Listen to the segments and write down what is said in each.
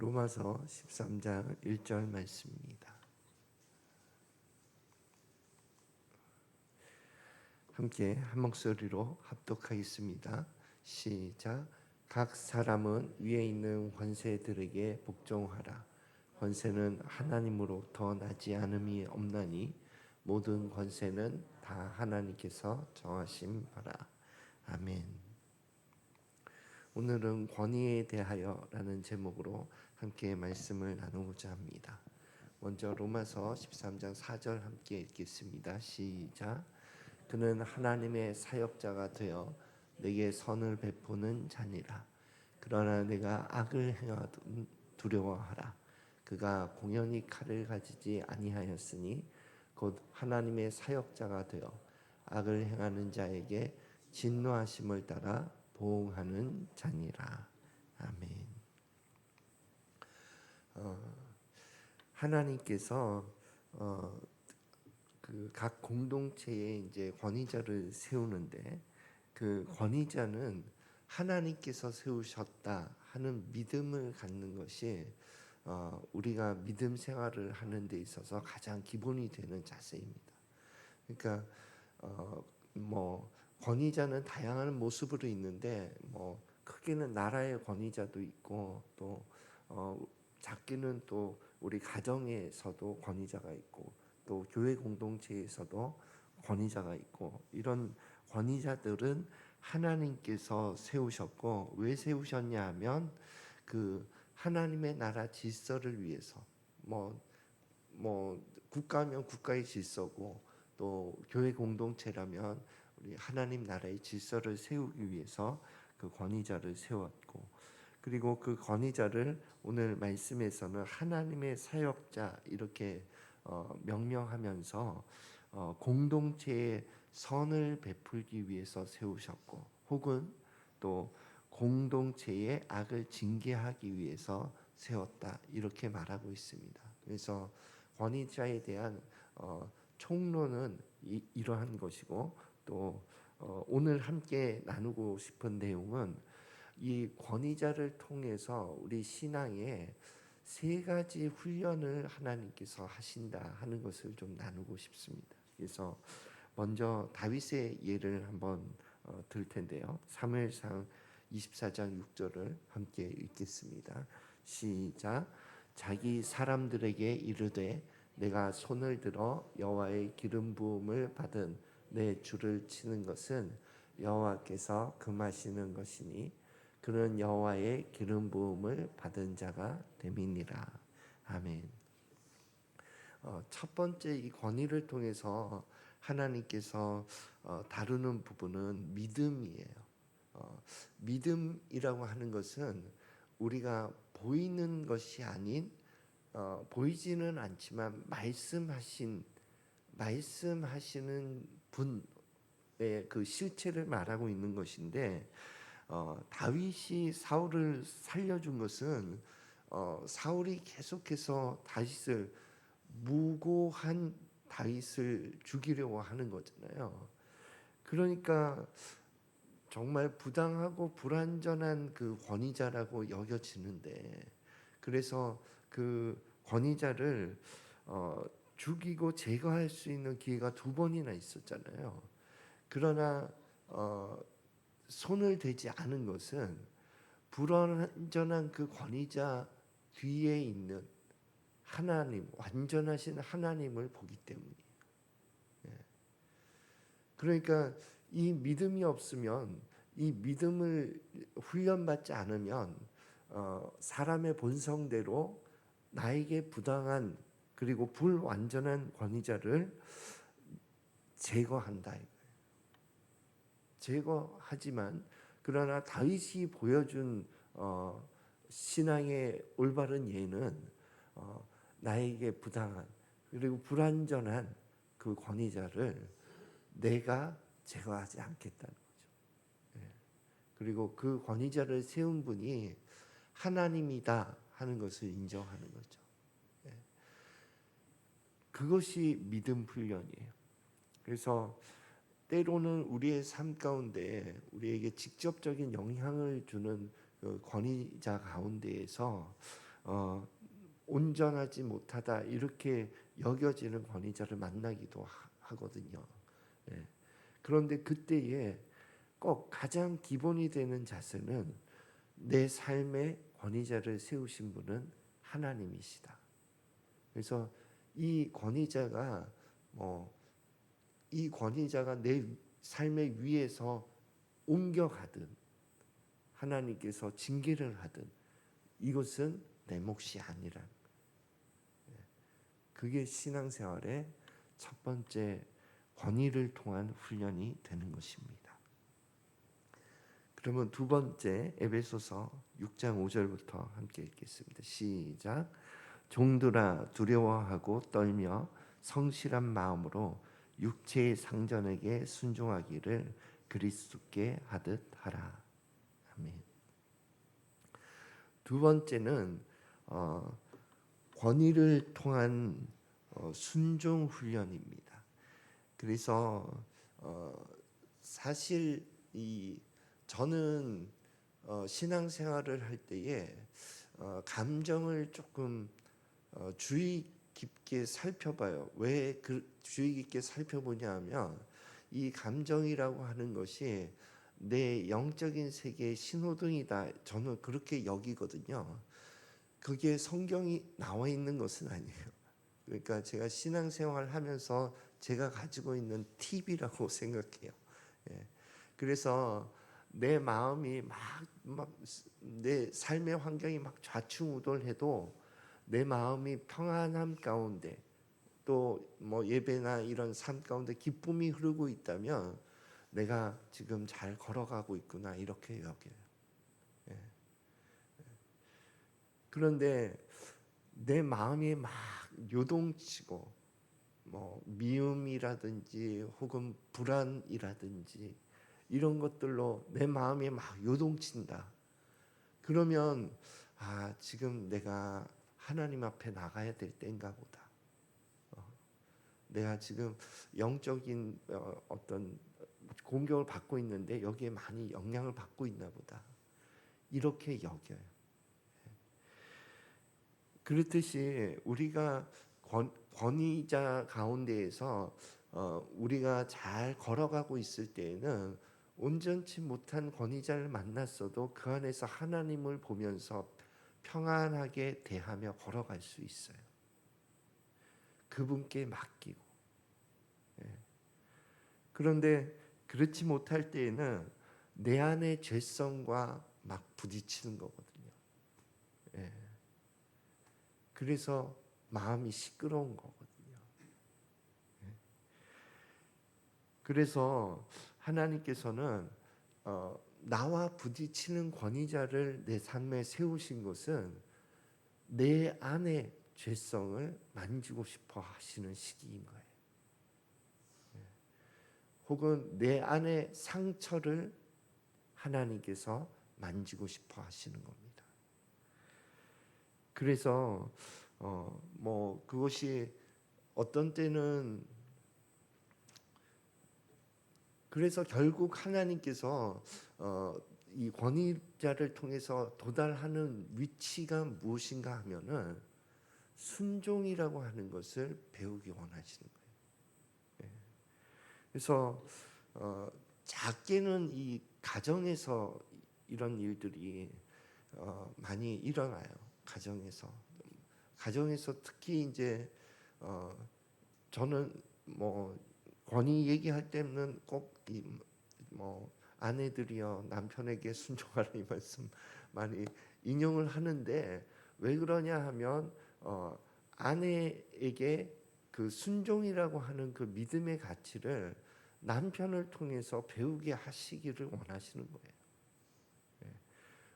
로마서 13장 1절 말씀입니다. 함께 한 목소리로 합독하겠습니다. 시작. 각 사람은 위에 있는 권세들에게 복종하라. 권세는 하나님으로부터 나지 않음이 없나니 모든 권세는 다 하나님께서 정하신 바라. 아멘. 오늘은 권위에 대하여라는 제목으로 함께 말씀을 나누고자 합니다. 먼저 로마서 13장 4절 함께 읽겠습니다. 시작. 그는 하나님의 사역자가 되어 내게 선을 베푸는 자니라. 그러나 내가 악을 행하든 두려워하라. 그가 공연히 칼을 가지지 아니하였으니 곧 하나님의 사역자가 되어 악을 행하는 자에게 진노하심을 따라 보응하는 자니라. 아멘. 하나님께서 그 각 공동체에 이제 권위자를 세우는데 그 권위자는 하나님께서 세우셨다 하는 믿음을 갖는 것이 우리가 믿음 생활을 하는 데 있어서 가장 기본이 되는 자세입니다. 그러니까 뭐 권위자는 다양한 모습으로 있는데 뭐 크게는 나라의 권위자도 있고 또 작게는 또 우리 가정에서도 권위자가 있고 또 교회 공동체에서도 권위자가 있고 이런 권위자들은 하나님께서 세우셨고 왜 세우셨냐 하면 그 하나님의 나라 질서를 위해서 뭐 국가면 국가의 질서고 또 교회 공동체라면 우리 하나님 나라의 질서를 세우기 위해서 그 권위자를 세웠고 그리고 그 권위자를 오늘 말씀에서는 하나님의 사역자 이렇게 명명하면서 공동체에 선을 베풀기 위해서 세우셨고 혹은 또 공동체의 악을 징계하기 위해서 세웠다 이렇게 말하고 있습니다. 그래서 권위자에 대한 총론은 이러한 것이고 또 오늘 함께 나누고 싶은 내용은 이 권위자를 통해서 우리 신앙에 세 가지 훈련을 하나님께서 하신다 하는 것을 좀 나누고 싶습니다. 그래서 먼저 다윗의 예를 한번 들 텐데요. 사무엘상 24장 6절을 함께 읽겠습니다. 시작. 자기 사람들에게 이르되 내가 손을 들어 여호와의 기름 부음을 받은 내 주를 치는 것은 여호와께서 금하시는 것이니 그는 여호와의 기름 부음을 받은 자가 됨이니라. 아멘. 첫 번째 이 권위를 통해서 하나님께서 다루는 부분은 믿음이에요. 믿음이라고 하는 것은 우리가 보이는 것이 아닌 보이지는 않지만 말씀하시는 분의 그 실체를 말하고 있는 것인데 다윗이 사울을 살려준 것은 사울이 계속해서 다윗을 무고한 다윗을 죽이려고 하는 거잖아요. 그러니까 정말 부당하고 불완전한 그 권위자라고 여겨지는데 그래서 그 권위자를 죽이고 제거할 수 있는 기회가 두 번이나 있었잖아요. 그러나 손을 대지 않은 것은 불완전한 그 권위자 뒤에 있는 하나님, 완전하신 하나님을 보기 때문이에요. 그러니까 이 믿음이 없으면 이 믿음을 훈련받지 않으면 사람의 본성대로 나에게 부당한 그리고 불완전한 권위자를 제거한다. 제거하지만 그러나 다윗이 보여준 신앙의 올바른 예는 나에게 부당한 그리고 불완전한 그 권위자를 내가 제거하지 않겠다는 거죠. 그리고 그 권위자를 세운 분이 하나님이다 하는 것을 인정하는 거죠. 그것이 믿음 훈련이에요. 그래서 때로는 우리의 삶 가운데 우리에게 직접적인 영향을 주는 그 권위자 가운데에서 어, 온전하지 못하다 이렇게 여겨지는 권위자를 만나기도 하거든요. 예. 그런데 그때에 꼭 가장 기본이 되는 자세는 내 삶의 권위자를 세우신 분은 하나님이시다. 그래서 이 권위자가 이 권위자가 내 삶의 위에서 옮겨가든 하나님께서 징계를 하든 이것은 내 몫이 아니라 그게 신앙생활의 첫 번째 권위를 통한 훈련이 되는 것입니다. 그러면 두 번째 에베소서 6장 5절부터 함께 읽겠습니다. 시작. 종들아 두려워하고 떨며 성실한 마음으로 육체의 상전에게 순종하기를 그리스도께 하듯 하라. 아멘. 두 번째는 권위를 통한 순종 훈련입니다. 그래서 사실 저는 신앙생활을 할 때에 감정을 조금 주의 깊게 살펴봐요. 왜 주의 깊게 살펴보냐 하면 이 감정이라고 하는 것이 내 영적인 세계의 신호등이다. 저는 그렇게 여기거든요. 그게 성경이 나와 있는 것은 아니에요. 그러니까 제가 신앙생활을 하면서 제가 가지고 있는 팁이라고 생각해요. 예. 그래서 내 마음이 막 내 삶의 환경이 막 좌충우돌해도 내 마음이 평안함 가운데 또 예배나 이런 삶 가운데 기쁨이 흐르고 있다면 내가 지금 잘 걸어가고 있구나 이렇게 여겨요. 예. 그런데 내 마음이 막 요동치고 미움이라든지 혹은 불안이라든지 이런 것들로 내 마음이 막 요동친다. 그러면 지금 내가 하나님 앞에 나가야 될 때인가 보다. 내가 지금 영적인 어떤 공격을 받고 있는데 여기에 많이 영향을 받고 있나 보다. 이렇게 여겨요. 그렇듯이 우리가 권위자 가운데에서 우리가 잘 걸어가고 있을 때에는 온전치 못한 권위자를 만났어도 그 안에서 하나님을 보면서 평안하게 대하며 걸어갈 수 있어요. 그분께 맡기고. 그런데 그렇지 못할 때에는 내 안의 죄성과 막 부딪히는 거거든요. 그래서 마음이 시끄러운 거거든요. 그래서 하나님께서는 나와 부딪히는 권위자를 내 삶에 세우신 것은 내 안의 죄성을 만지고 싶어 하시는 시기인 거예요. 혹은 내 안의 상처를 하나님께서 만지고 싶어 하시는 겁니다. 그래서 그것이 어떤 때는 그래서 결국 하나님께서 이 권위자를 통해서 도달하는 위치가 무엇인가 하면은 순종이라고 하는 것을 배우기 원하시는 거예요. 그래서 작게는 이 가정에서 이런 일들이 많이 일어나요. 가정에서 특히 이제 저는 권위 얘기할 때는 꼭 아내들이여 남편에게 순종하라 이 말씀 많이 인용을 하는데 왜 그러냐 하면 아내에게 그 순종이라고 하는 그 믿음의 가치를 남편을 통해서 배우게 하시기를 원하시는 거예요.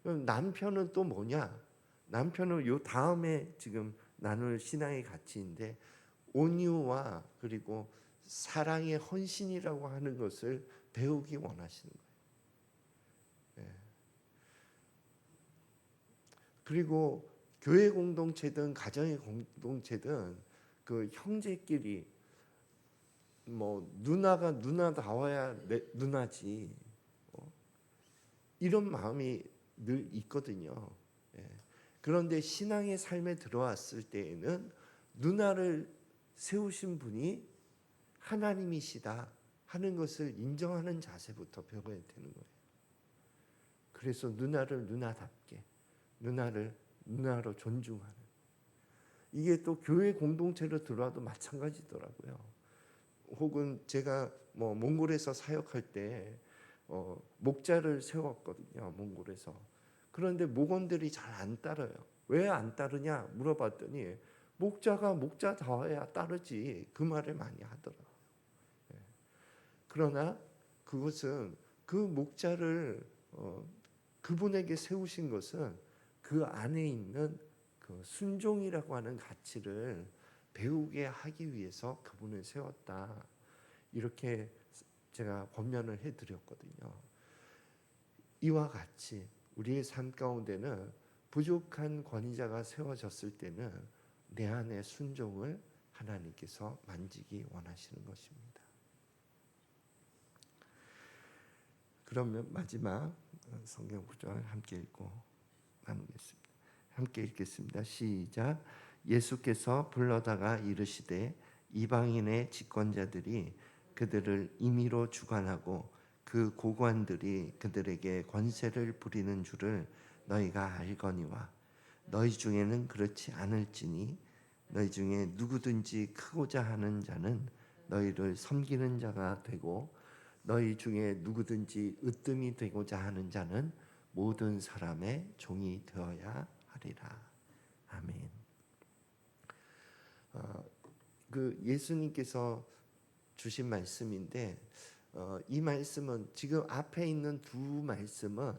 그럼 남편은 또 뭐냐? 남편은 요 다음에 지금 나눌 신앙의 가치인데 온유와 그리고 사랑의 헌신이라고 하는 것을 배우기 원하시는 거예요. 그리고 교회 공동체든 가정의 공동체든 그 형제끼리 누나가 누나다워야 누나지 이런 마음이 늘 있거든요. 그런데 신앙의 삶에 들어왔을 때에는 누나를 세우신 분이 하나님이시다 하는 것을 인정하는 자세부터 배워야 되는 거예요. 그래서 누나를 누나답게, 누나를 누나로 존중하는, 이게 또 교회 공동체로 들어와도 마찬가지더라고요. 혹은 제가 몽골에서 사역할 때 목자를 세웠거든요. 몽골에서. 그런데 목원들이 잘 안 따라요. 왜 안 따르냐 물어봤더니 목자가 목자다워야 따르지, 그 말을 많이 하더라고요. 그러나 그것은 그 목자를 그분에게 세우신 것은 그 안에 있는 그 순종이라고 하는 가치를 배우게 하기 위해서 그분을 세웠다, 이렇게 제가 권면을 해드렸거든요. 이와 같이 우리의 삶 가운데는 부족한 권위자가 세워졌을 때는 내 안의 순종을 하나님께서 만지기 원하시는 것입니다. 그러면 마지막 성경 구절 함께 읽고 나누겠습니다. 함께 읽겠습니다. 시작. 예수께서 불러다가 이르시되 이방인의 집권자들이 그들을 임의로 주관하고 그 고관들이 그들에게 권세를 부리는 줄을 너희가 알거니와 너희 중에는 그렇지 않을지니 너희 중에 누구든지 크고자 하는 자는 너희를 섬기는 자가 되고 너희 중에 누구든지 으뜸이 되고자 하는 자는 모든 사람의 종이 되어야 하리라. 아멘. 그 예수님께서 주신 말씀인데 이 말씀은 지금 앞에 있는 두 말씀은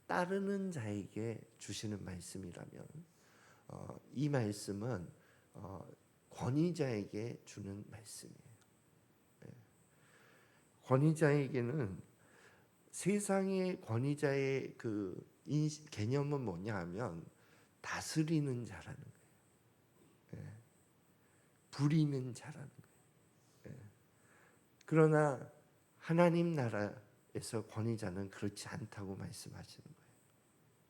따르는 자에게 주시는 말씀이라면 이 말씀은 권위자에게 주는 말씀이에요. 권위자에게는 세상의 권위자의 그 개념은 뭐냐 하면 다스리는 자라는 거예요. 부리는 자라는 거예요. 그러나 하나님 나라에서 권위자는 그렇지 않다고 말씀하시는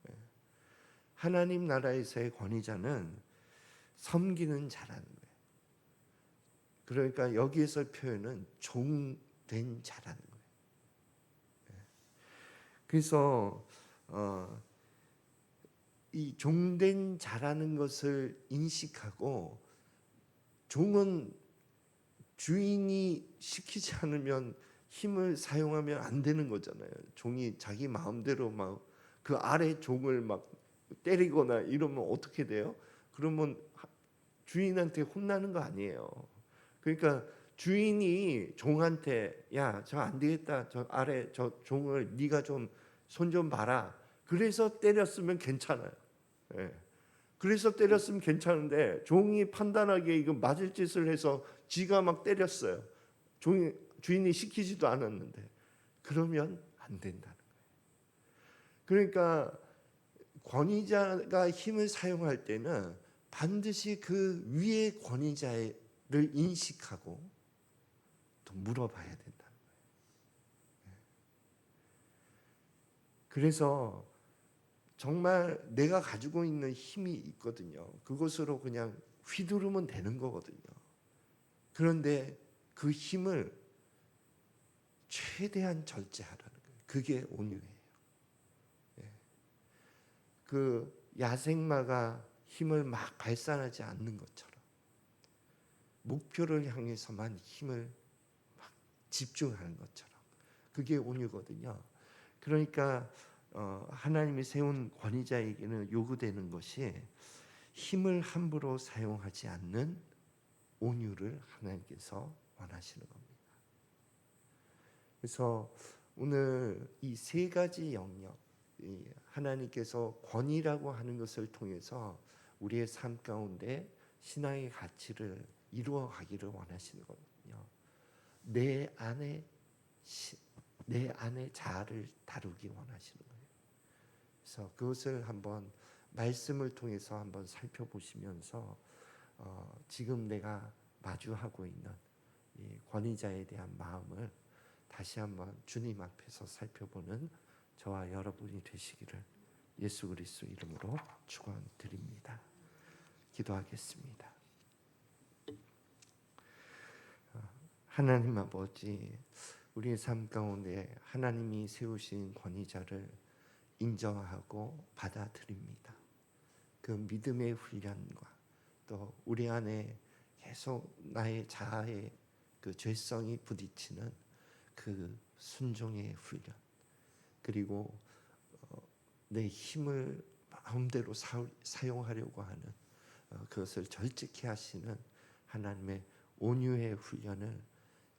거예요. 하나님 나라에서의 권위자는 섬기는 자라는 거예요. 그러니까 여기에서 표현은 종된 자라는 거예요. 그래서 이 종된 자라는 것을 인식하고, 종은 주인이 시키지 않으면 힘을 사용하면 안 되는 거잖아요. 종이 자기 마음대로 막 그 아래 종을 막 때리거나 이러면 어떻게 돼요? 그러면 주인한테 혼나는 거 아니에요. 그러니까 주인이 종한테 야, 저 안 되겠다, 저 아래 저 종을 네가 좀 손 좀 봐라, 그래서 때렸으면 괜찮아요. 그래서 때렸으면 괜찮은데 종이 판단하기에 이거 맞을 짓을 해서 지가 막 때렸어요. 주인이 시키지도 않았는데, 그러면 안 된다는 거예요. 그러니까 권위자가 힘을 사용할 때는 반드시 그 위의 권위자를 인식하고 또 물어봐야 된다는 거예요. 그래서 정말 내가 가지고 있는 힘이 있거든요. 그것으로 그냥 휘두르면 되는 거거든요. 그런데 그 힘을 최대한 절제하라는 거예요. 그게 온유예요. 그 야생마가 힘을 막 발산하지 않는 것처럼 목표를 향해서만 힘을 막 집중하는 것처럼, 그게 온유거든요. 그러니까 하나님이 세운 권위자에게는 요구되는 것이 힘을 함부로 사용하지 않는 온유를 하나님께서 원하시는 겁니다. 그래서 오늘 이 세 가지 영역, 하나님께서 권위라고 하는 것을 통해서 우리의 삶 가운데 신앙의 가치를 이루어 가기를 원하시는 거거든요. 내 안에 자아를 다루기 원하시는 거예요. 그래서 그것을 한번 말씀을 통해서 한번 살펴보시면서 지금 내가 마주하고 있는 이 권위자에 대한 마음을 다시 한번 주님 앞에서 살펴보는 저와 여러분이 되시기를 예수 그리스도 이름으로 축원드립니다. 기도하겠습니다. 하나님 아버지, 우리의 삶 가운데 하나님이 세우신 권위자를 인정하고 받아들입니다. 그 믿음의 훈련과 또 우리 안에 계속 나의 자아의 그 죄성이 부딪히는 그 순종의 훈련, 그리고 내 힘을 마음대로 사용하려고 하는 그것을 절제케 하시는 하나님의 온유의 훈련을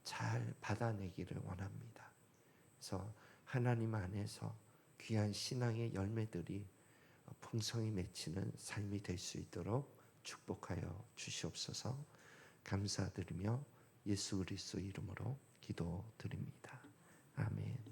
잘 받아내기를 원합니다. 그래서 하나님 안에서 귀한 신앙의 열매들이 풍성히 맺히는 삶이 될 수 있도록 축복하여 주시옵소서. 감사드리며 예수 그리스도 이름으로 기도드립니다. 아멘.